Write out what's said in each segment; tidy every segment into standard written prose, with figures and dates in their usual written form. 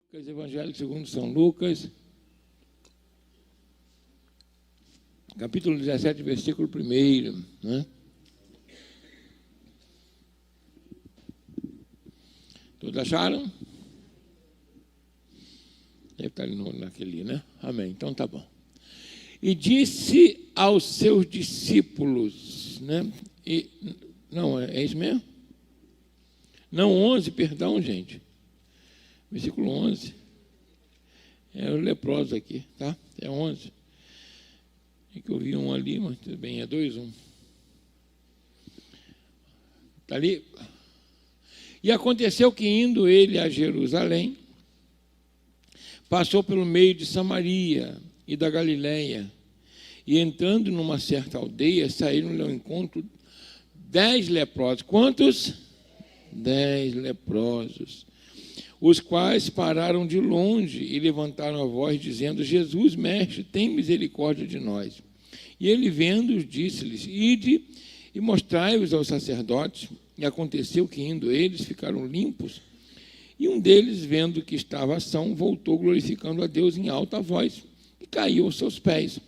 Evangelho segundo São Lucas, capítulo 17, versículo 1, né? Todos acharam? Deve estar naquele, né? Amém, então tá bom. E disse aos seus discípulos, né? Não, é isso mesmo? Não, 11, perdão, gente. Versículo 11. É o leproso aqui, tá? É 11. É que eu vi um ali, mas tudo bem, é 2:1. Está ali. E aconteceu que, indo ele a Jerusalém, passou pelo meio de Samaria e da Galiléia, e entrando numa certa aldeia, saíram-lhe ao encontro 10 leprosos. Quantos? 10 leprosos, os quais pararam de longe e levantaram a voz, dizendo: Jesus, mestre, tem misericórdia de nós. E ele, vendo-os, disse-lhes: ide e mostrai-os aos sacerdotes. E aconteceu que, indo eles, ficaram limpos. E um deles, vendo que estava são, voltou glorificando a Deus em alta voz, e caiu aos seus pés,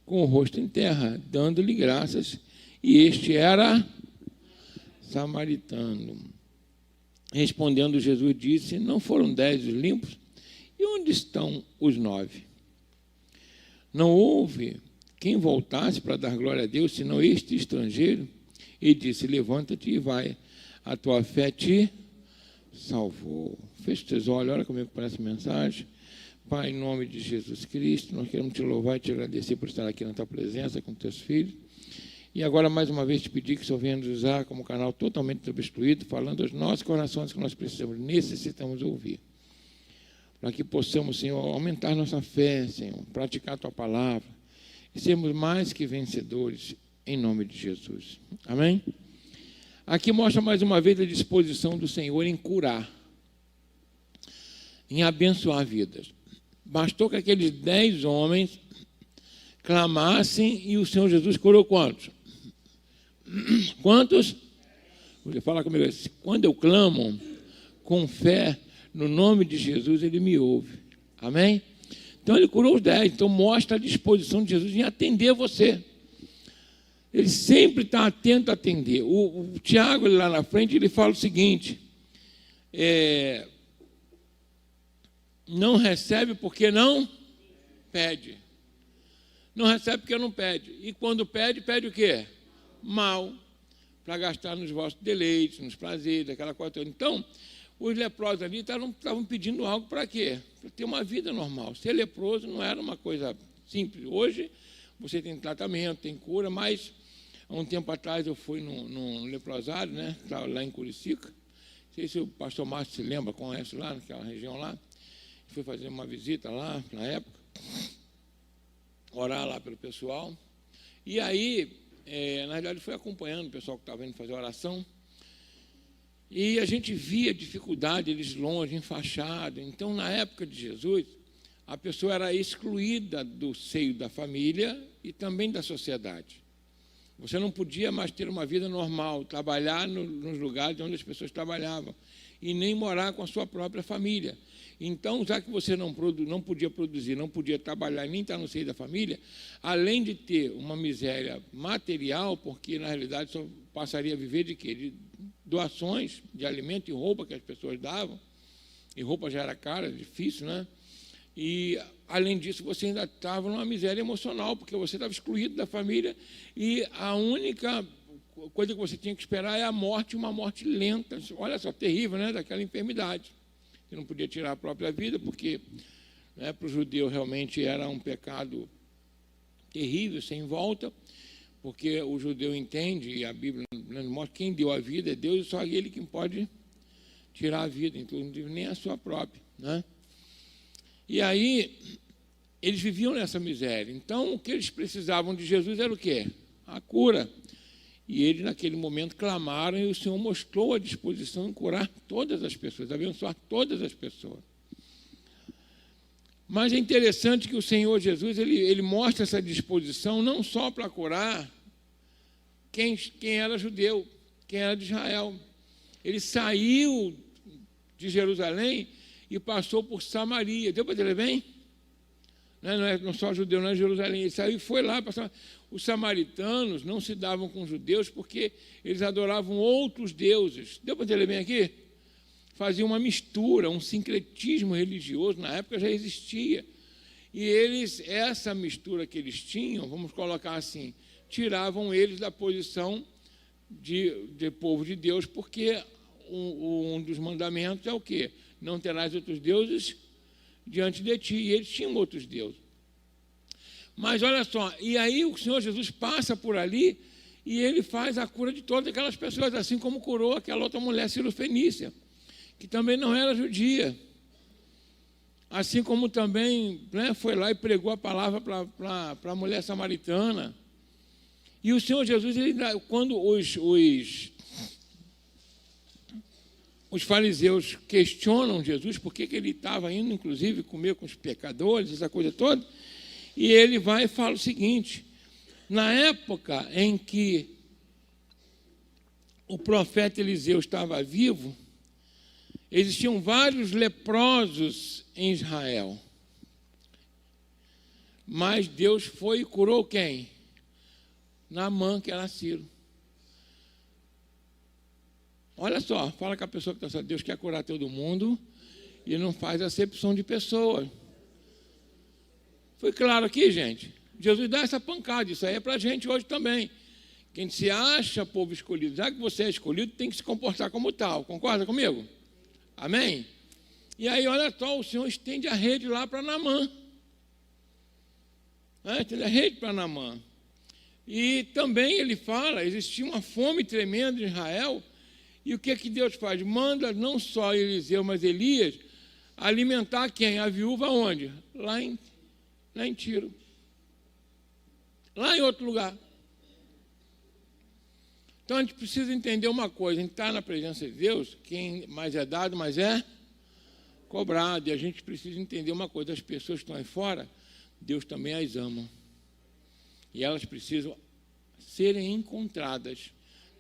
com o rosto em terra, dando-lhe graças. E este era samaritano. Respondendo, Jesus disse: não foram 10 os limpos? E onde estão os 9? Não houve quem voltasse para dar glória a Deus, senão este estrangeiro? E disse: levanta-te e vai, a tua fé te salvou. Feche os teus olhos, olha comigo para essa mensagem. Pai, em nome de Jesus Cristo, nós queremos te louvar e te agradecer por estar aqui na tua presença com teus filhos. E agora, mais uma vez, te pedir que o Senhor venha nos usar como canal totalmente obstruído, falando aos nossos corações que nós necessitamos ouvir. Para que possamos, Senhor, aumentar nossa fé, Senhor, praticar a tua palavra e sermos mais que vencedores, em nome de Jesus. Amém? Aqui mostra mais uma vez a disposição do Senhor em curar, em abençoar vidas. Bastou que aqueles 10 homens clamassem e o Senhor Jesus curou quantos? Quantos? Fala comigo assim: quando eu clamo com fé no nome de Jesus, Ele me ouve. Amém? Então Ele curou os 10. Então mostra a disposição de Jesus em atender você. Ele sempre está atento a atender. O Tiago, lá na frente, ele fala o seguinte: não recebe porque não pede. Não recebe porque não pede. E quando pede, pede o quê? Mal, para gastar nos vossos deleites, nos prazeres, aquela coisa toda. Então, os leprosos ali estavam pedindo algo para quê? Para ter uma vida normal. Ser leproso não era uma coisa simples. Hoje, você tem tratamento, tem cura, mas há um tempo atrás eu fui num leprosário, né, lá em Curicica. Não sei se o pastor Márcio se lembra, conhece lá, naquela região lá. Fui fazer uma visita lá, na época, orar lá pelo pessoal. E aí, na realidade, fui acompanhando o pessoal que estava indo fazer oração. E a gente via dificuldade, eles longe, enfaixados. Então, na época de Jesus, a pessoa era excluída do seio da família e também da sociedade. Você não podia mais ter uma vida normal, trabalhar nos lugares onde as pessoas trabalhavam, e nem morar com a sua própria família. Então, já que você não podia produzir, não podia trabalhar, nem estar no seio da família, além de ter uma miséria material, porque, na realidade, só passaria a viver de quê? De doações de alimento e roupa que as pessoas davam, e roupa já era cara, difícil, né? E, além disso, você ainda estava numa miséria emocional, porque você estava excluído da família, e a única coisa que você tinha que esperar é a morte, uma morte lenta. Olha só, terrível, né? Daquela enfermidade. Você não podia tirar a própria vida, porque, né, para o judeu realmente era um pecado terrível, sem volta, porque o judeu entende, e a Bíblia mostra que quem deu a vida é Deus, e só ele que pode tirar a vida, então nem a sua própria, né? E aí, eles viviam nessa miséria. Então, o que eles precisavam de Jesus era o quê? A cura. E eles, naquele momento, clamaram, e o Senhor mostrou a disposição em curar todas as pessoas, abençoar todas as pessoas. Mas é interessante que o Senhor Jesus, ele mostra essa disposição não só para curar quem era judeu, quem era de Israel. Ele saiu de Jerusalém e passou por Samaria. Deu para entender bem? Não é só judeu, não é Jerusalém. Ele saiu e foi lá. Os samaritanos não se davam com os judeus porque eles adoravam outros deuses. Deu para entender bem aqui? Fazia uma mistura, um sincretismo religioso, na época já existia. E essa mistura que eles tinham, vamos colocar assim, tiravam eles da posição de povo de Deus, porque um dos mandamentos é o quê? Não terás outros deuses diante de ti. E eles tinham outros deuses. Mas olha só, e aí o Senhor Jesus passa por ali e ele faz a cura de todas aquelas pessoas, assim como curou aquela outra mulher cirofenícia, que também não era judia. Assim como também, né, foi lá e pregou a palavra para a mulher samaritana. E o Senhor Jesus, quando os fariseus questionam Jesus, por que ele estava indo, inclusive, comer com os pecadores, essa coisa toda, e ele vai e fala o seguinte: na época em que o profeta Eliseu estava vivo, existiam vários leprosos em Israel. Mas Deus foi e curou quem? Naamã, que era sírio. Olha só, fala com a pessoa que está falando, Deus quer curar todo mundo e não faz acepção de pessoas. Foi claro aqui, gente? Jesus dá essa pancada, isso aí é para a gente hoje também. Quem se acha povo escolhido, já que você é escolhido, tem que se comportar como tal. Concorda comigo? Amém? E aí, olha só, o Senhor estende a rede lá para Naamã. Estende a rede para Naamã. E também ele fala, existia uma fome tremenda em Israel, e o que Deus faz? Manda não só Eliseu, mas Elias, alimentar quem? A viúva onde? Lá em Tiro. Lá em outro lugar. Então a gente precisa entender uma coisa, a gente está na presença de Deus, quem mais é dado, mais é cobrado. E a gente precisa entender uma coisa, as pessoas que estão aí fora, Deus também as ama. E elas precisam serem encontradas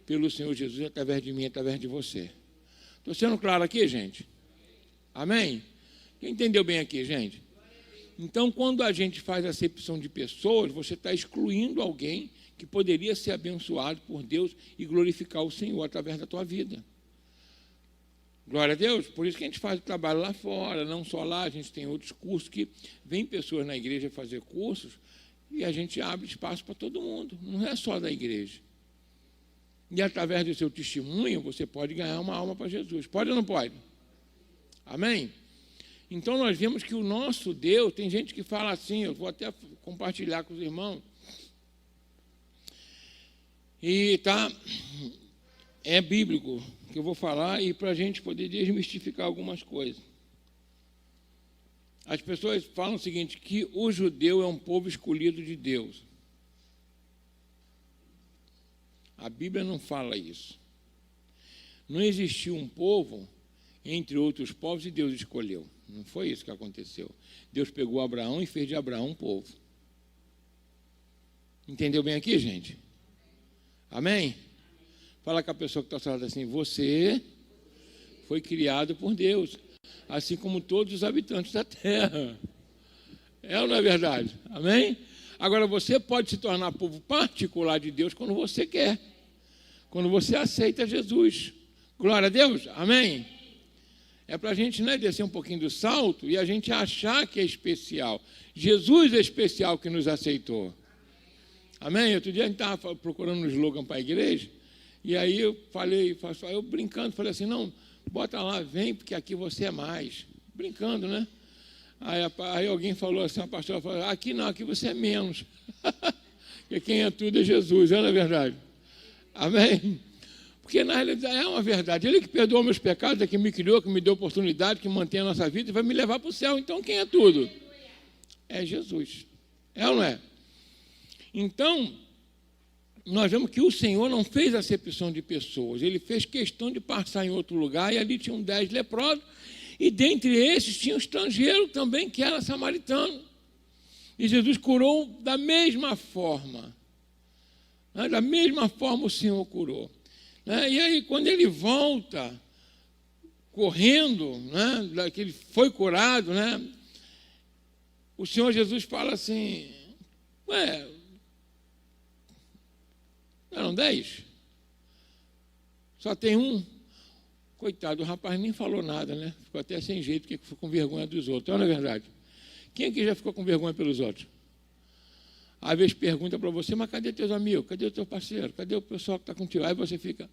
pelo Senhor Jesus através de mim, através de você. Estou sendo claro aqui, gente? Amém? Quem entendeu bem aqui, gente? Então, quando a gente faz acepção de pessoas, você está excluindo alguém que poderia ser abençoado por Deus e glorificar o Senhor através da tua vida. Glória a Deus. Por isso que a gente faz o trabalho lá fora, não só lá, a gente tem outros cursos que vêm pessoas na igreja fazer cursos e a gente abre espaço para todo mundo, não é só da igreja. E através do seu testemunho, você pode ganhar uma alma para Jesus. Pode ou não pode? Amém? Então, nós vemos que o nosso Deus, tem gente que fala assim, eu vou até compartilhar com os irmãos, e é bíblico que eu vou falar, e para a gente poder desmistificar algumas coisas. As pessoas falam o seguinte, que o judeu é um povo escolhido de Deus. A Bíblia não fala isso. Não existiu um povo entre outros povos e Deus escolheu. Não foi isso que aconteceu. Deus pegou Abraão e fez de Abraão um povo. Entendeu bem aqui, gente? Amém? Fala com a pessoa que está falando assim, você foi criado por Deus, assim como todos os habitantes da terra. É ou não é verdade? Amém? Agora, você pode se tornar povo particular de Deus quando você quer, quando você aceita Jesus. Glória a Deus, amém? É para a gente, né, descer um pouquinho do salto e a gente achar que é especial. Jesus é especial que nos aceitou. Amém? Outro dia a gente estava procurando um slogan para a igreja, e aí eu brincando, falei assim, não, bota lá, vem, porque aqui você é mais. Brincando, né? Aí alguém falou assim, a pastora falou, aqui não, aqui você é menos. Porque quem é tudo é Jesus, não é verdade? Amém? Porque na realidade é uma verdade. Ele que perdoou meus pecados, é que me criou, que me deu oportunidade, que mantém a nossa vida e vai me levar para o céu. Então quem é tudo? É Jesus. É ou não é? Então, nós vemos que o Senhor não fez acepção de pessoas. Ele fez questão de passar em outro lugar e ali tinham 10 leprosos. E dentre esses tinha um estrangeiro também, que era samaritano. E Jesus curou da mesma forma. Né? Da mesma forma o Senhor curou. Né? E aí, quando ele volta, correndo, né, que ele foi curado, né, o Senhor Jesus fala assim, ué, não eram 10? Só tem um? Coitado, o rapaz nem falou nada, né? Ficou até sem jeito, porque ficou com vergonha dos outros. Não é verdade? Quem aqui já ficou com vergonha pelos outros? Às vezes pergunta para você, mas cadê teus amigos? Cadê o teu parceiro? Cadê o pessoal que está contigo? Aí você fica,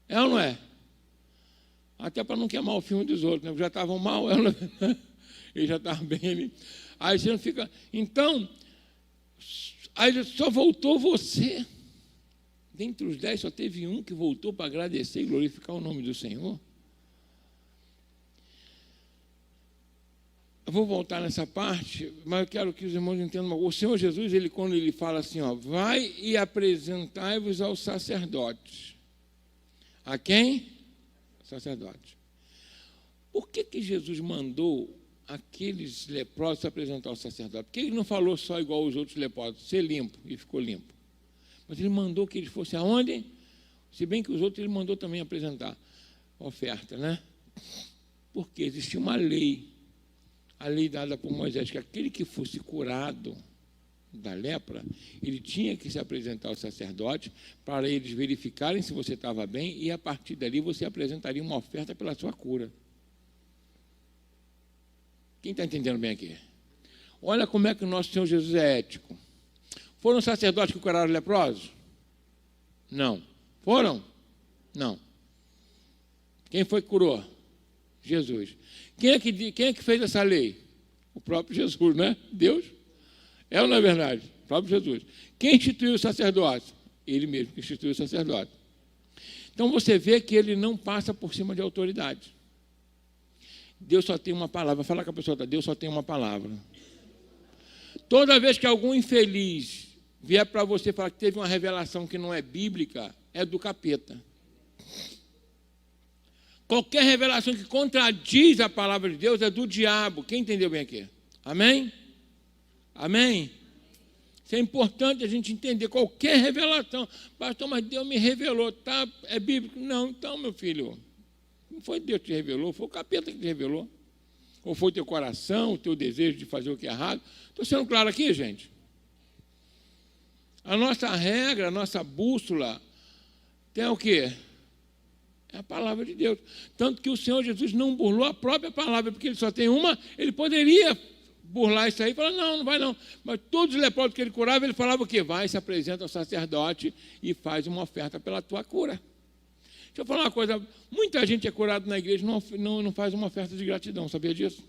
é ou não é? Até para não queimar o filme dos outros, né? Já estavam mal, eles já estavam bem ali. Aí você não fica. Então, aí só voltou você. Dentre os 10, só teve um que voltou para agradecer e glorificar o nome do Senhor. Eu vou voltar nessa parte, mas eu quero que os irmãos entendam. O Senhor Jesus, quando ele fala assim, ó, vai e apresentai-vos aos sacerdotes. A quem? Sacerdotes. Por que Jesus mandou aqueles leprosos se apresentar ao sacerdote? Por que ele não falou só igual os outros leprosos, ser limpo, e ficou limpo? Mas ele mandou que eles fossem aonde? Se bem que os outros ele mandou também apresentar oferta, né? Porque existia uma lei, a lei dada por Moisés, que aquele que fosse curado da lepra, ele tinha que se apresentar ao sacerdote para eles verificarem se você estava bem e a partir dali você apresentaria uma oferta pela sua cura. Quem está entendendo bem aqui? Olha como é que o nosso Senhor Jesus é ético. Foram os sacerdotes que curaram os leprosos? Não. Foram? Não. Quem foi que curou? Jesus. Quem é que fez essa lei? O próprio Jesus, né? Deus. É ou não é verdade? O próprio Jesus. Quem instituiu o sacerdócio? Ele mesmo que instituiu o sacerdócio. Então você vê que ele não passa por cima de autoridade. Deus só tem uma palavra. Fala com a pessoa, Deus só tem uma palavra. Toda vez que algum infeliz vier para você falar que teve uma revelação que não é bíblica, é do capeta. Qualquer revelação que contradiz a palavra de Deus é do diabo. Quem entendeu bem aqui? Amém? Amém? Isso é importante a gente entender. Qualquer revelação. Pastor, mas Deus me revelou, tá? É bíblico? Não, então, meu filho, não foi Deus que te revelou, foi o capeta que te revelou. Ou foi o teu coração, o teu desejo de fazer o que é errado. Estou sendo claro aqui, gente? A nossa regra, a nossa bússola tem o quê? É a palavra de Deus. Tanto que o Senhor Jesus não burlou a própria palavra, porque ele só tem uma, ele poderia burlar isso aí e falar, não, não vai não. Mas todos os leprosos que ele curava, ele falava o quê? Vai, se apresenta ao sacerdote e faz uma oferta pela tua cura. Deixa eu falar uma coisa, muita gente é curada na igreja e não faz uma oferta de gratidão, sabia disso?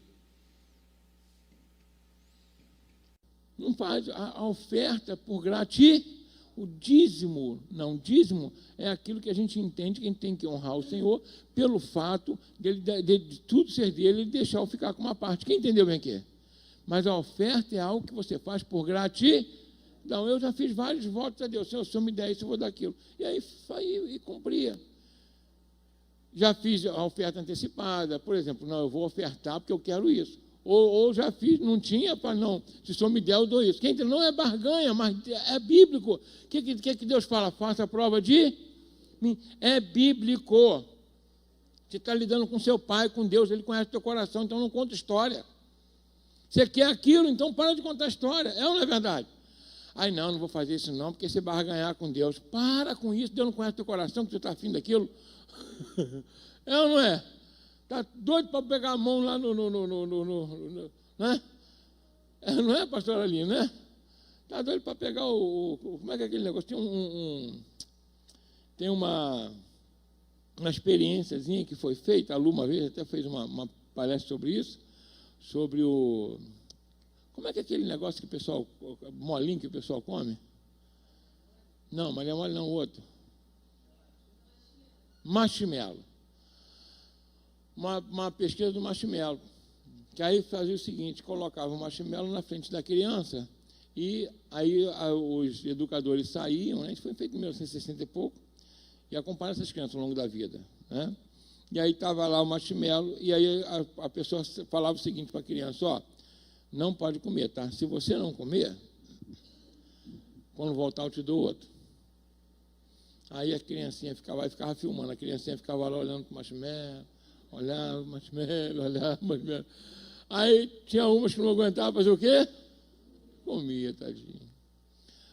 Não faz a oferta por gratidão, o dízimo. Não, dízimo é aquilo que a gente entende que a gente tem que honrar o Senhor pelo fato de tudo ser dele e deixar eu ficar com uma parte. Quem entendeu bem aqui? Mas a oferta é algo que você faz por gratidão. Então, eu já fiz vários votos a Deus, se o Senhor me der isso, eu vou dar aquilo. E aí e cumpria. Já fiz a oferta antecipada, por exemplo, não, eu vou ofertar porque eu quero isso. Ou já fiz, não tinha, para não, se o Senhor me der, eu dou isso. Quem não é barganha, mas é bíblico. O que Deus fala? Faça a prova de mim. É bíblico. Você está lidando com seu pai, com Deus, ele conhece o teu coração, então não conta história. Você quer aquilo, então para de contar história. É ou não é verdade? Ai, não vou fazer isso não, porque você barganhar com Deus. Para com isso, Deus não conhece o teu coração, que você está afim daquilo. É ou não é? Está doido para pegar a mão lá né? Não é, pastora Aline, né? Está doido para pegar como é que é aquele negócio? Tem uma experiênciazinha que foi feita, a Lu uma vez até fez uma palestra sobre isso, sobre como é que é aquele negócio que o pessoal, molinho que o pessoal come? Não, mas não é mole não, o outro. Marshmallow. Uma pesquisa do marshmallow, que aí fazia o seguinte, colocava o marshmallow na frente da criança e aí os educadores saíam, né? Isso foi feito em 1960 e pouco, e acompanharam essas crianças ao longo da vida, né? E aí estava lá o marshmallow e aí a pessoa falava o seguinte para a criança, ó, não pode comer, tá? Se você não comer, quando voltar eu te dou outro. Aí a criancinha ficava filmando, a criancinha ficava lá olhando para o marshmallow, Olhava, marshmallow, olhava, marshmallow. Aí tinha umas que não aguentavam fazer o quê? Comia, tadinho.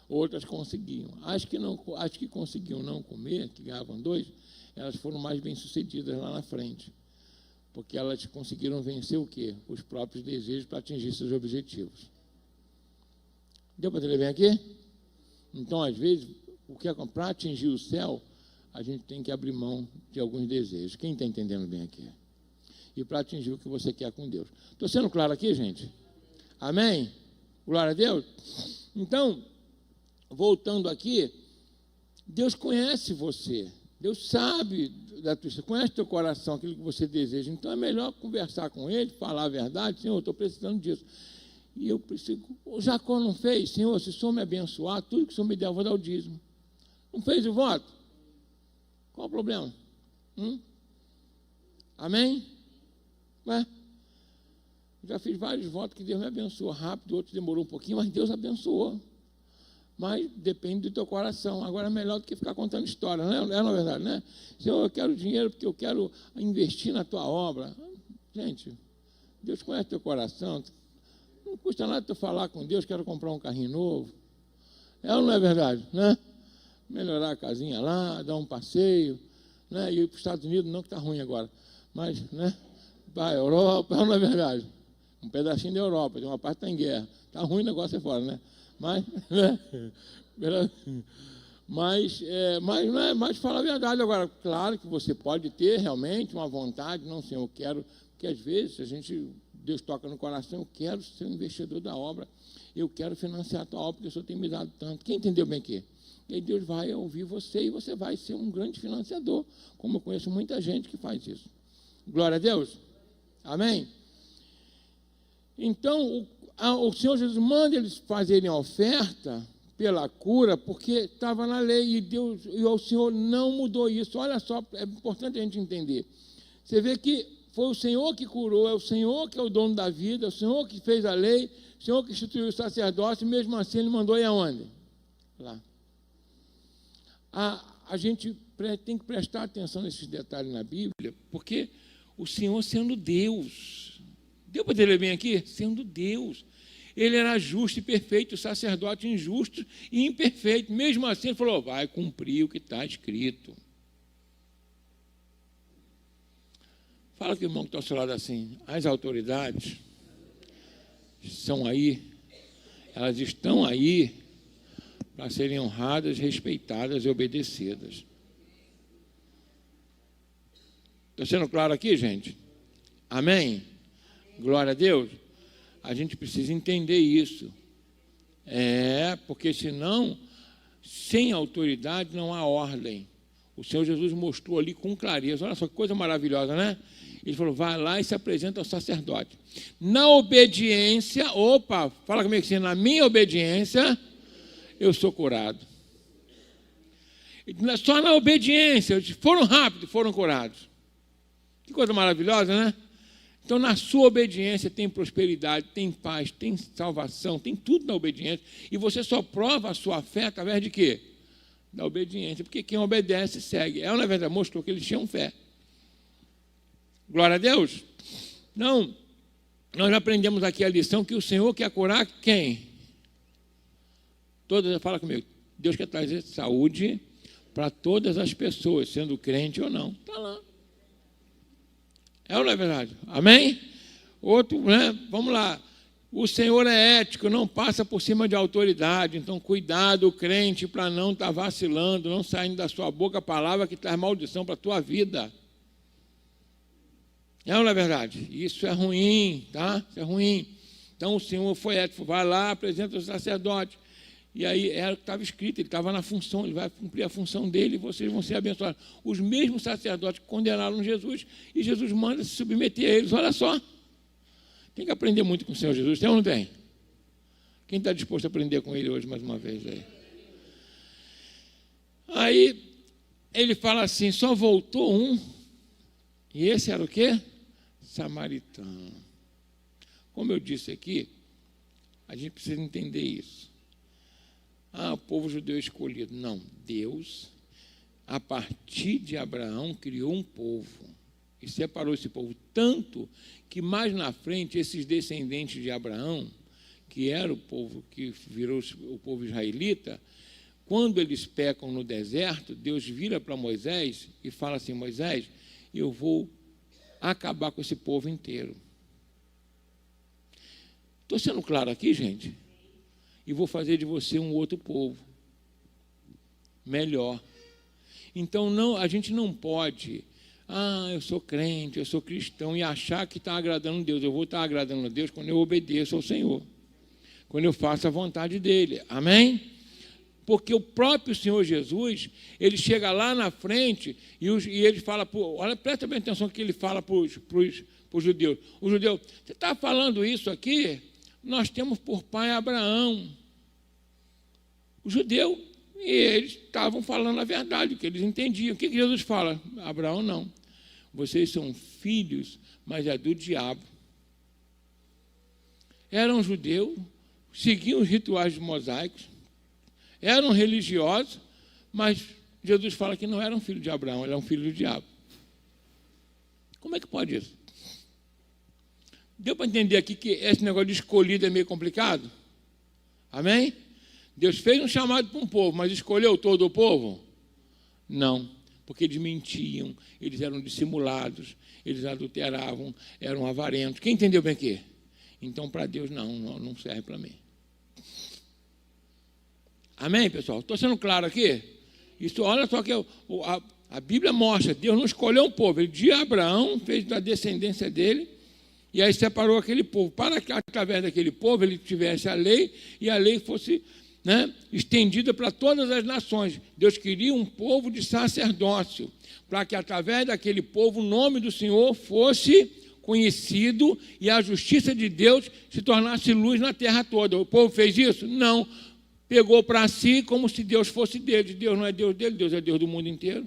Outras conseguiam. As que conseguiam não comer, que ganhavam 2, elas foram mais bem-sucedidas lá na frente. Porque elas conseguiram vencer o quê? Os próprios desejos para atingir seus objetivos. Deu para entender bem aqui? Então, às vezes, para atingir o céu, a gente tem que abrir mão de alguns desejos. Quem está entendendo bem aqui? E para atingir o que você quer com Deus. Estou sendo claro aqui, gente? Amém? Glória a Deus? Então, voltando aqui, Deus conhece você. Deus sabe da tua história, conhece o teu coração, aquilo que você deseja. Então, é melhor conversar com Ele, falar a verdade. Senhor, eu estou precisando disso. E eu preciso... O Jacó não fez. Senhor, se o Senhor me abençoar, tudo que o Senhor me der, eu vou dar o dízimo. Não fez o voto? Qual o problema? Amém? Ué? Já fiz vários votos que Deus me abençoou rápido, outros demorou um pouquinho, mas Deus abençoou. Mas depende do teu coração. Agora é melhor do que ficar contando história, não é na verdade, né? Senhor, eu quero dinheiro porque eu quero investir na tua obra. Gente, Deus conhece teu coração. Não custa nada tu falar com Deus, quero comprar um carrinho novo. É ou não é verdade, né? Melhorar a casinha lá, dar um passeio, né? E ir para os Estados Unidos, não que está ruim agora, mas, né? Para a Europa, não é verdade? Um pedacinho da Europa, tem uma parte que está em guerra. Está ruim o negócio é fora, né? Mas, né? Mas fala a verdade. Agora, claro que você pode ter realmente uma vontade, não, Senhor, eu quero, porque às vezes Deus toca no coração, eu quero ser um investidor da obra, eu quero financiar a tua obra, porque o Senhor tem me dado tanto. Quem entendeu bem aqui? E aí Deus vai ouvir você e você vai ser um grande financiador, como eu conheço muita gente que faz isso. Glória a Deus. Amém? Então, o Senhor Jesus manda eles fazerem a oferta pela cura, porque estava na lei e o Senhor não mudou isso. Olha só, é importante a gente entender. Você vê que foi o Senhor que curou, é o Senhor que é o dono da vida, é o Senhor que fez a lei, o Senhor que instituiu o sacerdócio, e mesmo assim Ele mandou ir aonde? Lá. A gente tem que prestar atenção nesses detalhes na Bíblia, porque o Senhor sendo Deus, deu para entender bem aqui? Sendo Deus, Ele era justo e perfeito, o sacerdote injusto e imperfeito, mesmo assim Ele falou, vai cumprir o que está escrito. Fala com o irmão que está ao seu lado assim, as autoridades são aí, elas estão aí para serem honradas, respeitadas e obedecidas. Está sendo claro aqui, gente? Amém? Glória a Deus. A gente precisa entender isso. Porque senão, sem autoridade não há ordem. O Senhor Jesus mostrou ali com clareza. Olha só que coisa maravilhosa, né? Ele falou, vai lá e se apresenta ao sacerdote. Na obediência, fala comigo assim, na minha obediência, eu sou curado. Só na obediência, foram rápidos, foram curados. Que coisa maravilhosa, né? Então, na sua obediência tem prosperidade, tem paz, tem salvação, tem tudo na obediência. E você só prova a sua fé através de quê? Da obediência. Porque quem obedece, segue. Ela, na verdade, mostrou que eles tinham fé. Glória a Deus. Não, nós aprendemos aqui a lição que o Senhor quer curar quem? Fala comigo. Deus quer trazer saúde para todas as pessoas, sendo crente ou não. Está lá. É ou não é verdade? Amém? Outro, né? Vamos lá. O Senhor é ético, não passa por cima de autoridade. Então, cuidado, crente, para não estar vacilando, não saindo da sua boca a palavra que traz maldição para a tua vida. É ou não é verdade? Isso é ruim, tá? Isso é ruim. Então, o Senhor foi ético. Vai lá, apresenta o sacerdote. E aí era o que estava escrito, ele estava na função, ele vai cumprir a função dele e vocês vão ser abençoados. Os mesmos sacerdotes que condenaram Jesus, e Jesus manda se submeter a eles. Olha só, tem que aprender muito com o Senhor Jesus, tem ou não tem? Quem está disposto a aprender com ele hoje mais uma vez? Aí ele fala assim, só voltou um, e esse era o quê? Samaritano. Como eu disse aqui, a gente precisa entender isso. O povo judeu escolhido. Não, Deus, a partir de Abraão, criou um povo. e separou esse povo, tanto que mais na frente, esses descendentes de Abraão, que era o povo que virou o povo israelita, quando eles pecam no deserto, Deus vira para Moisés e fala assim: Moisés, eu vou acabar com esse povo inteiro. Estou sendo claro aqui, gente? E vou fazer de você um outro povo, melhor. Então, não, a gente não pode, eu sou crente, eu sou cristão, e achar que está agradando a Deus. Eu vou estar agradando a Deus quando eu obedeço ao Senhor, quando eu faço a vontade dEle. Amém? Porque o próprio Senhor Jesus, ele chega lá na frente e ele fala, olha, presta bem atenção que ele fala para os judeus. O judeu, você está falando isso aqui? Nós temos por pai Abraão. O judeu, e eles estavam falando a verdade, o que eles entendiam. O que Jesus fala? Abraão não. Vocês são filhos, mas é do diabo. Eram judeus, seguiam os rituais mosaicos, eram religiosos, mas Jesus fala que não eram filho de Abraão, eram filho do diabo. Como é que pode isso? Deu para entender aqui que esse negócio de escolhido é meio complicado? Amém? Deus fez um chamado para um povo, mas escolheu todo o povo? Não, porque eles mentiam, eles eram dissimulados, eles adulteravam, eram avarentos. Quem entendeu bem aqui? Então, para Deus, não serve para mim. Amém, pessoal? Estou sendo claro aqui? Isso, olha só que a Bíblia mostra, Deus não escolheu um povo, ele de Abraão fez da descendência dele, e aí separou aquele povo, para que através daquele povo ele tivesse a lei, e a lei fosse estendida para todas as nações. Deus queria um povo de sacerdócio, para que através daquele povo o nome do Senhor fosse conhecido e a justiça de Deus se tornasse luz na terra toda. O povo fez isso? Não. Pegou para si como se Deus fosse dele. Deus não é Deus dele, Deus é Deus do mundo inteiro.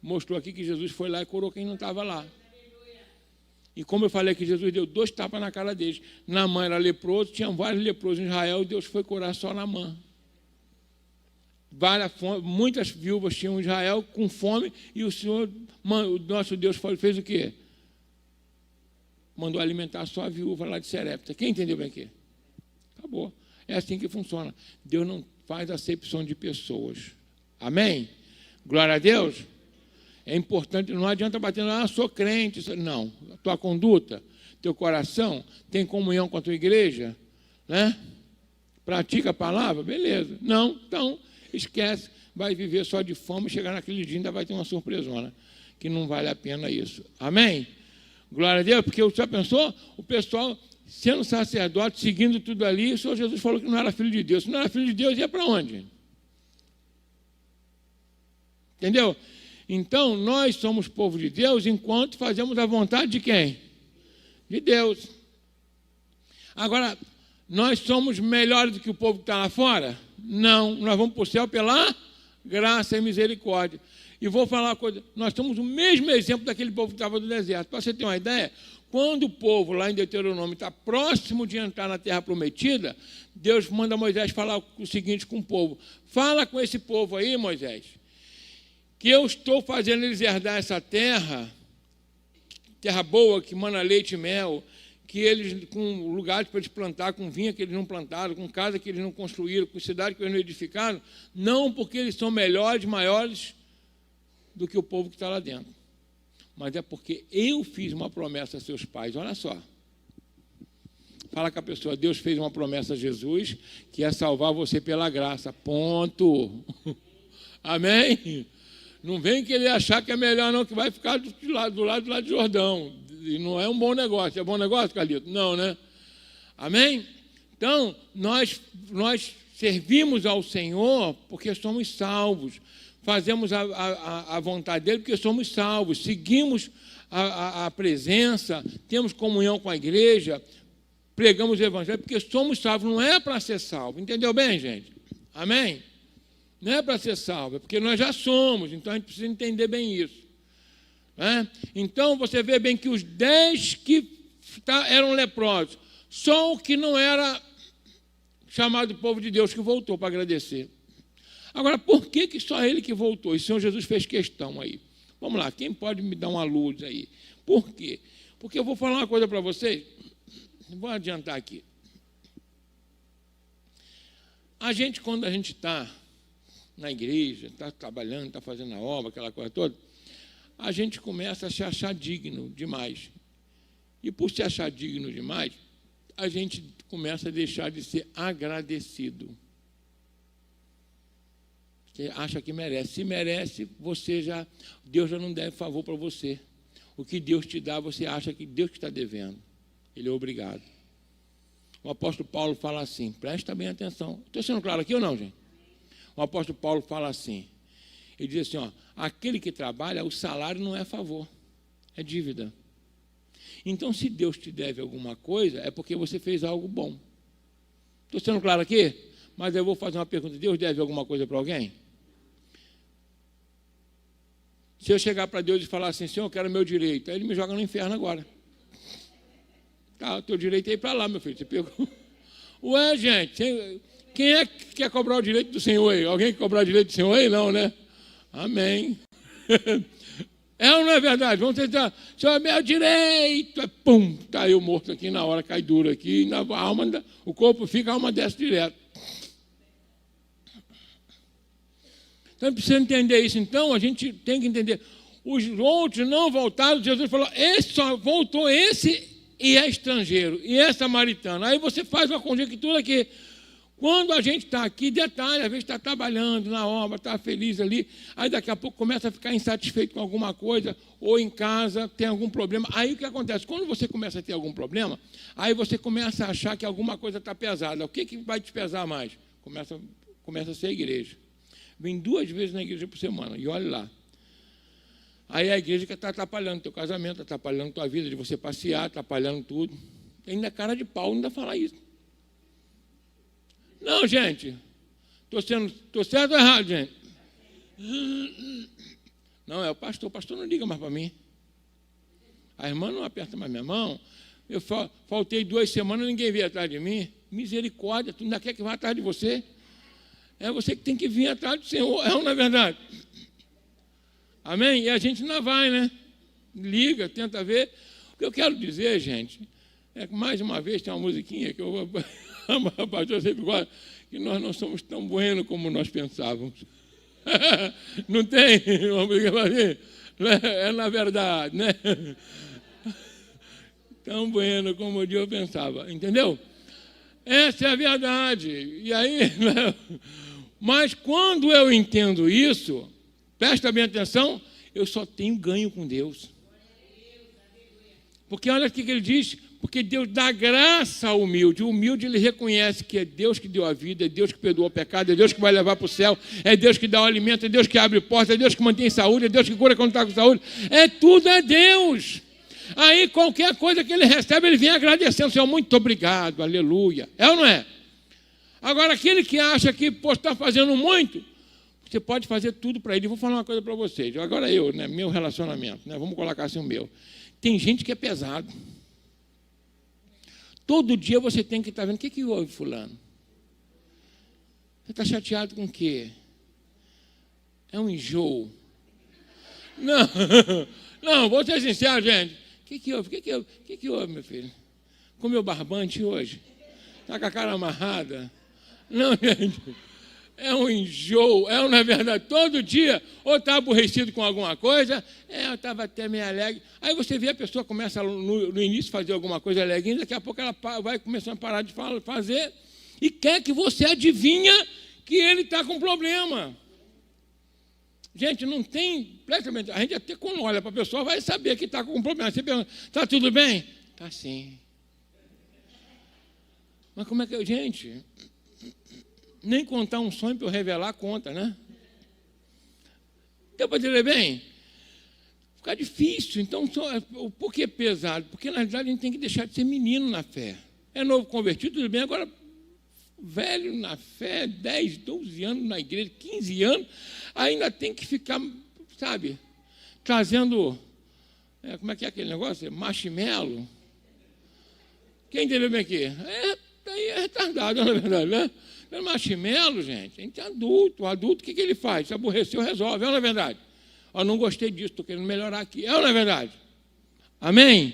Mostrou aqui que Jesus foi lá e curou quem não estava lá. E como eu falei que Jesus deu 2 tapas na cara deles. Naamã era leproso, tinha vários leprosos em Israel, e Deus foi curar só Naamã. Muitas viúvas tinham em Israel com fome, e o Senhor, o nosso Deus fez o quê? Mandou alimentar só a viúva lá de Serepta. Quem entendeu bem aqui? Acabou. É assim que funciona. Deus não faz acepção de pessoas. Amém? Glória a Deus. É importante, não adianta bater, sou crente. Não. A tua conduta, teu coração, tem comunhão com a tua igreja, né? Pratica a palavra, beleza. Não, então, esquece. Vai viver só de fome, chegar naquele dia ainda vai ter uma surpresona, que não vale a pena isso. Amém? Glória a Deus, porque você já pensou? O pessoal sendo sacerdote, seguindo tudo ali, o Senhor Jesus falou que não era filho de Deus. Se não era filho de Deus, ia para onde? Entendeu? Então, nós somos povo de Deus enquanto fazemos a vontade de quem? De Deus. Agora, nós somos melhores do que o povo que está lá fora? Não, nós vamos para o céu pela graça e misericórdia. E vou falar uma coisa, nós temos o mesmo exemplo daquele povo que estava no deserto. Para você ter uma ideia, quando o povo lá em Deuteronômio está próximo de entrar na terra prometida, Deus manda Moisés falar o seguinte com o povo: fala com esse povo aí, Moisés, que eu estou fazendo eles herdar essa terra boa, que mana leite e mel, que eles, com lugares para eles plantar, com vinha que eles não plantaram, com casa que eles não construíram, com cidade que eles não edificaram, não porque eles são melhores, maiores do que o povo que está lá dentro, mas é porque eu fiz uma promessa a seus pais. Olha só, fala com a pessoa: Deus fez uma promessa a Jesus, que é salvar você pela graça, ponto. Amém? Não vem querer achar que é melhor não, que vai ficar do lado de Jordão, e não é um bom negócio. É bom negócio, Carlito? Não, né? Amém? Então, nós servimos ao Senhor porque somos salvos, fazemos a vontade dele porque somos salvos, seguimos a presença, temos comunhão com a igreja, pregamos o evangelho porque somos salvos, não é para ser salvo. Entendeu bem, gente? Amém? Não é para ser salvo, é porque nós já somos, então a gente precisa entender bem isso. Né? Então você vê bem que os 10 que eram leprosos, só o que não era chamado povo de Deus que voltou para agradecer. Agora, por que só ele que voltou? E o Senhor Jesus fez questão aí. Vamos lá, quem pode me dar uma luz aí? Por quê? Porque eu vou falar uma coisa para vocês, vou adiantar aqui. A gente, quando a gente está na igreja, está trabalhando, está fazendo a obra, aquela coisa toda, a gente começa a se achar digno demais. E por se achar digno demais, a gente começa a deixar de ser agradecido. Você acha que merece. Se merece, Deus já não deve favor para você. O que Deus te dá, você acha que Deus que está devendo. Ele é obrigado. O apóstolo Paulo fala assim, presta bem atenção. Estou sendo claro aqui ou não, gente? O apóstolo Paulo fala assim, ele diz assim, aquele que trabalha, o salário não é favor, é dívida. Então, se Deus te deve alguma coisa, é porque você fez algo bom. Estou sendo claro aqui? Mas eu vou fazer uma pergunta, Deus deve alguma coisa para alguém? Se eu chegar para Deus e falar assim, Senhor, eu quero meu direito, aí Ele me joga no inferno agora. Tá, o teu direito é ir para lá, meu filho, você pegou. Ué, gente, quem é que quer cobrar o direito do Senhor aí? Alguém quer cobrar o direito do Senhor aí? Não, né? Amém. É ou não é verdade? Vamos tentar, Senhor, meu direito, pum, caiu morto aqui na hora, cai duro aqui, na alma, o corpo fica, a alma desce direto. Então, precisa entender isso. Então, a gente tem que entender. Os outros não voltaram, Jesus falou, só voltou esse e é estrangeiro, e é samaritano. Aí você faz uma conjectura que, quando a gente está aqui, detalhe, às vezes está trabalhando na obra, está feliz ali, aí daqui a pouco começa a ficar insatisfeito com alguma coisa, ou em casa tem algum problema. Aí o que acontece? Quando você começa a ter algum problema, aí você começa a achar que alguma coisa está pesada. O que vai te pesar mais? Começa a ser a igreja. Vem 2 vezes na igreja por semana, e olha lá. Aí a igreja que está atrapalhando o teu casamento, atrapalhando a tua vida, de você passear, atrapalhando tudo. Ainda cara de pau ainda falar isso. Não, gente. Estou certo ou errado, gente? Não, é o pastor. O pastor não liga mais para mim. A irmã não aperta mais minha mão. Eu faltei 2 semanas, ninguém veio atrás de mim. Misericórdia, tu ainda quer que vá atrás de você? É você que tem que vir atrás do Senhor. É ou não é verdade? Amém? E a gente não vai, né? Liga, tenta ver. O que eu quero dizer, gente, é que mais uma vez tem uma musiquinha que eu vou... A pastora sempre gosta, que nós não somos tão buenos como nós pensávamos. Não tem? É na verdade, né? Tão bueno como eu pensava, entendeu? Essa é a verdade. E aí, mas quando eu entendo isso, presta bem atenção, eu só tenho ganho com Deus. Porque olha o que ele diz, porque Deus dá graça ao humilde. O humilde, ele reconhece que é Deus que deu a vida, é Deus que perdoa o pecado, é Deus que vai levar para o céu, é Deus que dá o alimento, é Deus que abre porta, é Deus que mantém saúde, é Deus que cura quando está com saúde. Tudo é Deus. Aí qualquer coisa que ele recebe, ele vem agradecendo. Senhor, muito obrigado, aleluia. É ou não é? Agora, aquele que acha que está fazendo muito, você pode fazer tudo para ele. Vou falar uma coisa para vocês. Agora meu relacionamento, vamos colocar assim o meu. Tem gente que é pesado. Todo dia você tem que estar vendo. O que houve, fulano? Você está chateado com o quê? É um enjoo. Não, vou ser sincero, gente. O que houve, meu filho? Comeu barbante hoje? Está com a cara amarrada? Não, gente. É um enjoo, não é verdade? Todo dia, ou está aborrecido com alguma coisa, eu estava até meio alegre. Aí você vê a pessoa começa no início a fazer alguma coisa alegre, daqui a pouco ela vai começando a parar de fazer e quer que você adivinha que ele está com problema. Gente, não tem, praticamente, a gente até quando olha para a pessoa vai saber que está com problema. Você pergunta, está tudo bem? Está sim. Mas como é que gente... Nem contar um sonho para eu revelar conta, né? Deu para dizer bem? Fica difícil. Então, por que pesado? Porque, na verdade, a gente tem que deixar de ser menino na fé. É novo convertido, tudo bem. Agora, velho na fé, 10, 12 anos na igreja, 15 anos, ainda tem que ficar, sabe, trazendo, como é que é aquele negócio? Marshmallow. Quem entendeu bem aqui? É retardado, na verdade, né? Marshmallow, gente, a gente é adulto. O adulto, o que ele faz? Se aborreceu, resolve, não é verdade? Ó, não gostei disso, estou querendo melhorar aqui. É ou não é verdade? Amém?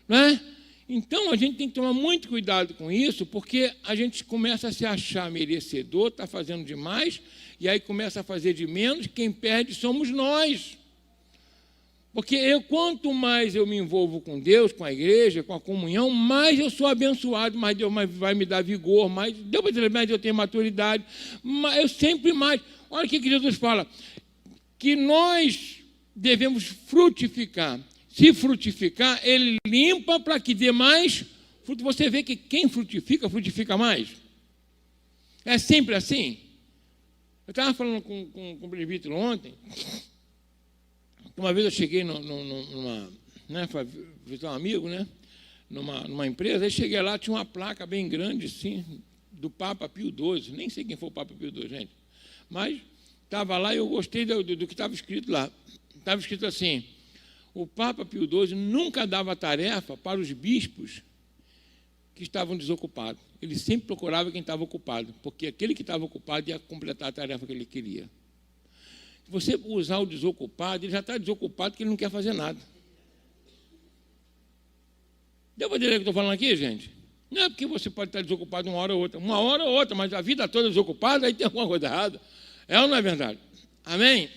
Não é? Então, a gente tem que tomar muito cuidado com isso, porque a gente começa a se achar merecedor, está fazendo demais, e aí começa a fazer de menos, quem perde somos nós. Porque quanto mais eu me envolvo com Deus, com a igreja, com a comunhão, mais eu sou abençoado, mais Deus vai me dar vigor, mais eu tenho maturidade, eu sempre mais. Olha o que Jesus fala, que nós devemos frutificar. Se frutificar, ele limpa para que dê mais fruto. Você vê que quem frutifica, frutifica mais. É sempre assim. Eu estava falando com o presbítero ontem. Uma vez eu cheguei numa visitar um amigo, né? Numa empresa, aí cheguei lá, tinha uma placa bem grande, assim, do Papa Pio XII. Nem sei quem foi o Papa Pio XII, gente. Mas estava lá e eu gostei do que estava escrito lá. Estava escrito assim: o Papa Pio XII nunca dava tarefa para os bispos que estavam desocupados. Ele sempre procurava quem estava ocupado, porque aquele que estava ocupado ia completar a tarefa que ele queria. Se você usar o desocupado, ele já está desocupado porque ele não quer fazer nada. Deu para entender o que eu estou falando aqui, gente? Não é porque você pode estar desocupado uma hora ou outra, mas a vida toda desocupada, aí tem alguma coisa errada. É ou não é verdade? Amém?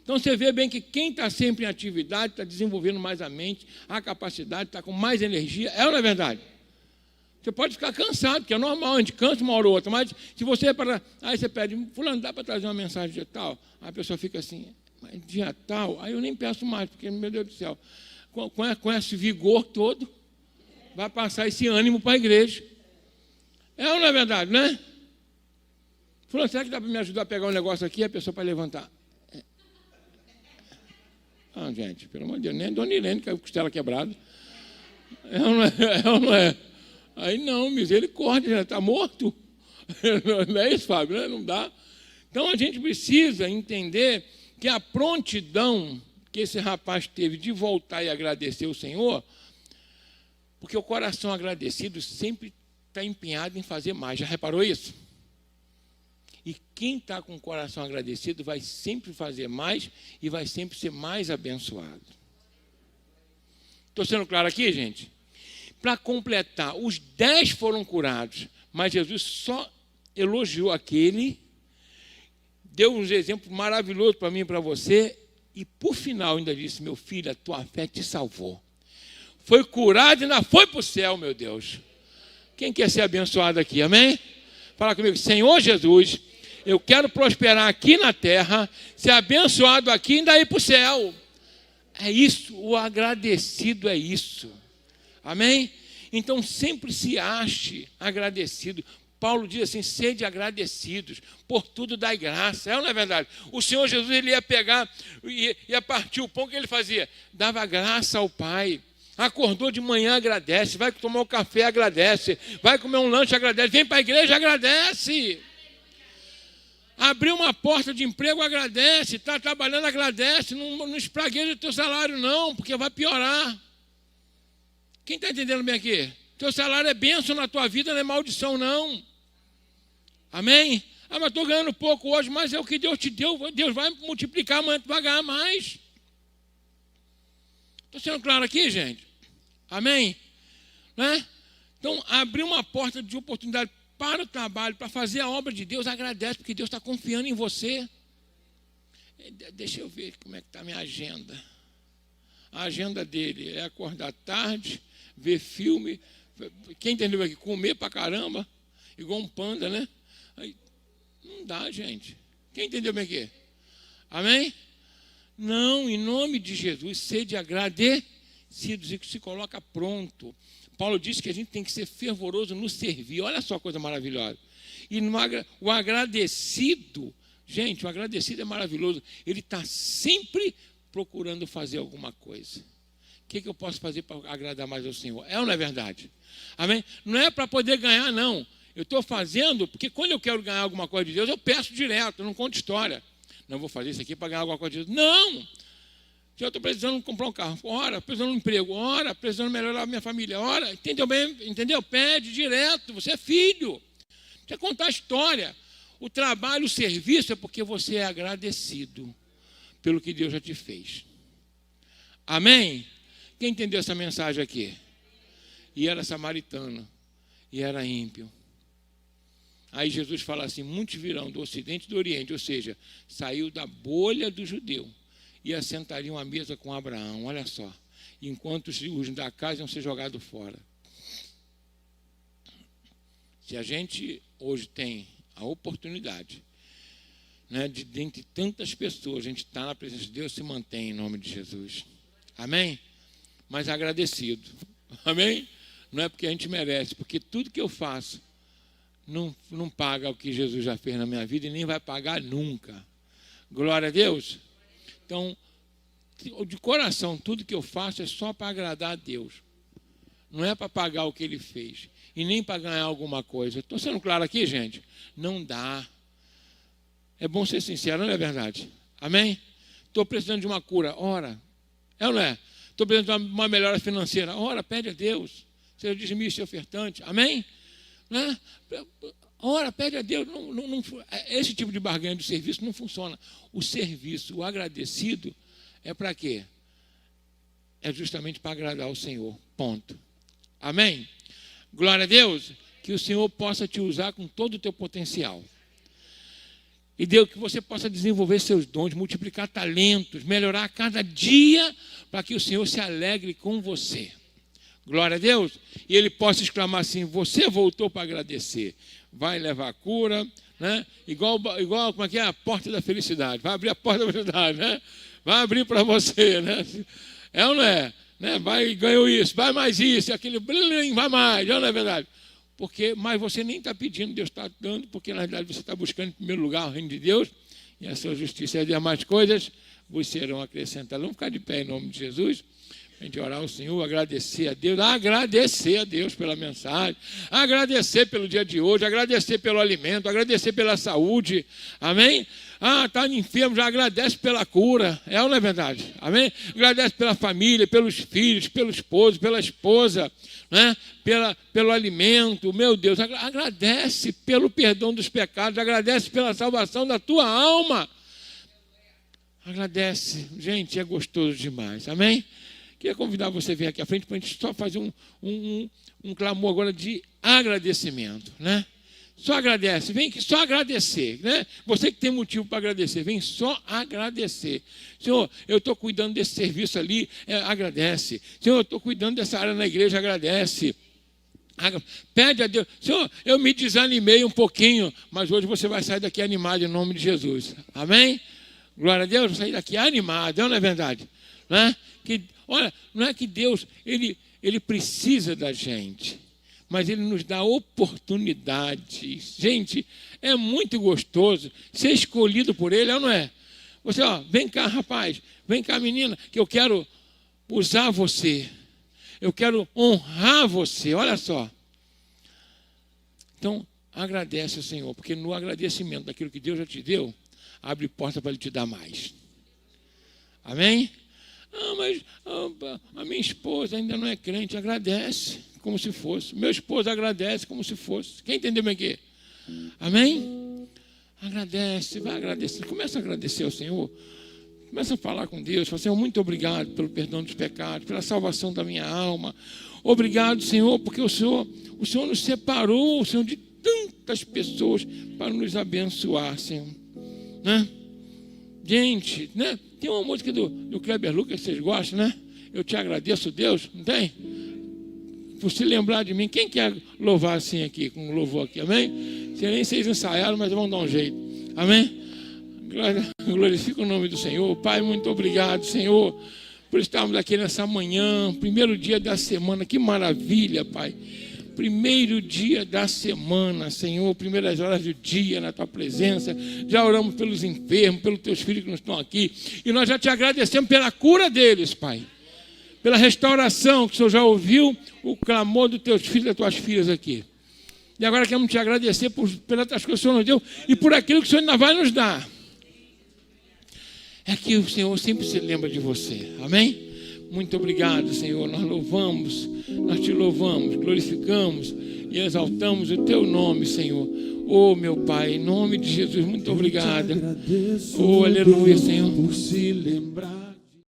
Então, você vê bem que quem está sempre em atividade está desenvolvendo mais a mente, a capacidade, está com mais energia. É ou não é verdade? Você pode ficar cansado, que é normal, a gente cansa uma hora ou outra, mas se você para, aí você pede, fulano, dá para trazer uma mensagem dia tal? Aí a pessoa fica assim, mas dia tal? Aí eu nem peço mais, porque, meu Deus do céu, com esse vigor todo, vai passar esse ânimo para a igreja. É ou não é verdade, né? Fulano, será que dá para me ajudar a pegar um negócio aqui? A pessoa para levantar. Ah, gente, pelo amor de Deus, nem Dona Irene, com a costela quebrada. É ou não é? Aí não, misericórdia, já está morto. Não é isso, Fábio? Né? Não dá. Então a gente precisa entender que a prontidão que esse rapaz teve de voltar e agradecer o Senhor, porque o coração agradecido sempre está empenhado em fazer mais. Já reparou isso? E quem está com o coração agradecido vai sempre fazer mais e vai sempre ser mais abençoado. Estou sendo claro aqui, gente? Para completar, os 10 foram curados, mas Jesus só elogiou aquele, deu uns exemplos maravilhosos para mim e para você, e por final ainda disse, meu filho, a tua fé te salvou. Foi curado e ainda foi para o céu, meu Deus. Quem quer ser abençoado aqui, amém? Fala comigo, Senhor Jesus, eu quero prosperar aqui na terra, ser abençoado aqui e ainda ir para o céu. É isso, o agradecido é isso. Amém? Então, sempre se ache agradecido. Paulo diz assim, sede agradecidos, por tudo dai graça. É ou não é verdade? O Senhor Jesus, ele ia pegar, ia partir o pão que ele fazia. Dava graça ao Pai. Acordou de manhã, agradece. Vai tomar um café, agradece. Vai comer um lanche, agradece. Vem para a igreja, agradece. Abriu uma porta de emprego, agradece. Está trabalhando, agradece. Não espragueja o teu salário, não, porque vai piorar. Quem está entendendo bem aqui? Teu salário é bênção na tua vida, não é maldição, não. Amém? Ah, mas estou ganhando pouco hoje, mas é o que Deus te deu. Deus vai multiplicar, amanhã tu vai ganhar mais. Estou sendo claro aqui, gente? Amém? Né? Então, abrir uma porta de oportunidade para o trabalho, para fazer a obra de Deus, agradece, porque Deus está confiando em você. Deixa eu ver como é que está a minha agenda. A agenda dele é acordar tarde, ver filme, quem entendeu aqui? Comer pra caramba, igual um panda, né? Aí, não dá, gente. Quem entendeu bem aqui? Amém? Não, em nome de Jesus, sede agradecidos e que se coloca pronto. Paulo diz que a gente tem que ser fervoroso no servir. Olha só a coisa maravilhosa. E o agradecido, gente, o agradecido é maravilhoso. Ele está sempre procurando fazer alguma coisa. O que eu posso fazer para agradar mais ao Senhor? É ou não é verdade? Amém? Não é para poder ganhar, não. Eu estou fazendo, porque quando eu quero ganhar alguma coisa de Deus, eu peço direto, eu não conto história. Não vou fazer isso aqui para ganhar alguma coisa de Deus. Não! Eu estou precisando comprar um carro. Ora, precisando de um emprego. Ora, precisando melhorar a minha família. Ora, entendeu bem? Entendeu? Pede direto, você é filho. Você contar a história. O trabalho, o serviço é porque você é agradecido. pelo que Deus já te fez. Amém? Quem entendeu essa mensagem aqui? E era samaritano, e era ímpio. Aí Jesus fala assim, muitos virão do ocidente e do oriente, ou seja, saiu da bolha do judeu, e assentariam à mesa com Abraão, olha só, enquanto os da casa iam ser jogados fora. Se a gente hoje tem a oportunidade, né, de dentre tantas pessoas, a gente está na presença de Deus, se mantém em nome de Jesus. Amém? Mas agradecido. Amém? Não é porque a gente merece, porque tudo que eu faço não paga o que Jesus já fez na minha vida e nem vai pagar nunca. Glória a Deus. Então, de coração, tudo que eu faço é só para agradar a Deus. Não é para pagar o que Ele fez. E nem para ganhar alguma coisa. Estou sendo claro aqui, gente? Não dá. É bom ser sincero, não é verdade? Amém? Estou precisando de uma cura. Ora. É ou não é? Estou precisando de uma melhora financeira. Ora, pede a Deus. Seja dizimista e ofertante. Amém? Né? Ora, pede a Deus. Esse tipo de barganha de serviço não funciona. O serviço, o agradecido, é para quê? É justamente para agradar ao Senhor. Ponto. Amém? Glória a Deus. Que o Senhor possa te usar com todo o teu potencial. E Deus, que você possa desenvolver seus dons, multiplicar talentos, melhorar a cada dia, para que o Senhor se alegre com você. Glória a Deus. E Ele possa exclamar assim, você voltou para agradecer. Vai levar a cura, né? Igual como é que é? A porta da felicidade. Vai abrir a porta da felicidade, né? Vai abrir para você, né? É ou não é? Né? Vai, ganhou isso, vai mais isso, aquele vai mais, não é verdade? Mas você nem está pedindo, Deus está dando, porque na verdade você está buscando em primeiro lugar o reino de Deus, e a sua justiça e as demais coisas vos serão acrescentadas. Vamos ficar de pé em nome de Jesus, a gente orar ao Senhor, agradecer a Deus pela mensagem, agradecer pelo dia de hoje, agradecer pelo alimento, agradecer pela saúde, amém? Está enfermo, já agradece pela cura, é ou não é verdade? Amém? Agradece pela família, pelos filhos, pelo esposo, pela esposa, né? Pelo alimento, meu Deus, agradece pelo perdão dos pecados, agradece pela salvação da tua alma. Agradece, gente, é gostoso demais, amém? Queria convidar você a vir aqui à frente para a gente só fazer um clamor agora de agradecimento, né? Só agradece, vem só agradecer, né? Você que tem motivo para agradecer, vem só agradecer. Senhor, eu estou cuidando desse serviço ali, agradece. Senhor, eu estou cuidando dessa área na igreja, agradece. Pede a Deus. Senhor, eu me desanimei um pouquinho, mas hoje você vai sair daqui animado em nome de Jesus. Amém? Glória a Deus, vai sair daqui animado, não é verdade? Né? Olha, não é que Deus, ele precisa da gente, mas Ele nos dá oportunidade. Gente, é muito gostoso ser escolhido por Ele, não é? Você, vem cá, rapaz, vem cá, menina, que eu quero usar você. Eu quero honrar você, olha só. Então, agradece ao Senhor, porque no agradecimento daquilo que Deus já te deu, abre porta para Ele te dar mais. Amém? Mas a minha esposa ainda não é crente, agradece como se fosse. Meu esposo agradece como se fosse. Quem entendeu bem aqui? Amém? Agradece, vai agradecer. Começa a agradecer ao Senhor. Começa a falar com Deus. Fala, Senhor, muito obrigado pelo perdão dos pecados, pela salvação da minha alma. Obrigado, Senhor, porque o Senhor nos separou, Senhor, de tantas pessoas para nos abençoar, Senhor. Né? Gente, né? Tem uma música do Kleber Lucas que vocês gostam, né? Eu te agradeço, Deus, não tem? Por se lembrar de mim. Quem quer louvar assim aqui, com louvor aqui, amém? Se nem vocês ensaiaram, mas vão dar um jeito, amém? Glorifica o nome do Senhor. Pai, muito obrigado, Senhor, por estarmos aqui nessa manhã, primeiro dia da semana. Que maravilha, Pai. Primeiro dia da semana, Senhor, primeiras horas do dia na Tua presença. Já oramos pelos enfermos, pelos Teus filhos que não estão aqui. E nós já Te agradecemos pela cura deles, Pai. Pela restauração, que o Senhor já ouviu o clamor dos Teus filhos e das Tuas filhas aqui. E agora queremos Te agradecer pelas coisas que o Senhor nos deu e por aquilo que o Senhor ainda vai nos dar. É que o Senhor sempre se lembra de você. Amém? Muito obrigado, Senhor. Nós louvamos, nós Te louvamos, glorificamos e exaltamos o Teu nome, Senhor. Oh, meu Pai, em nome de Jesus, muito obrigado. Oh, aleluia, Senhor. Por se lembrar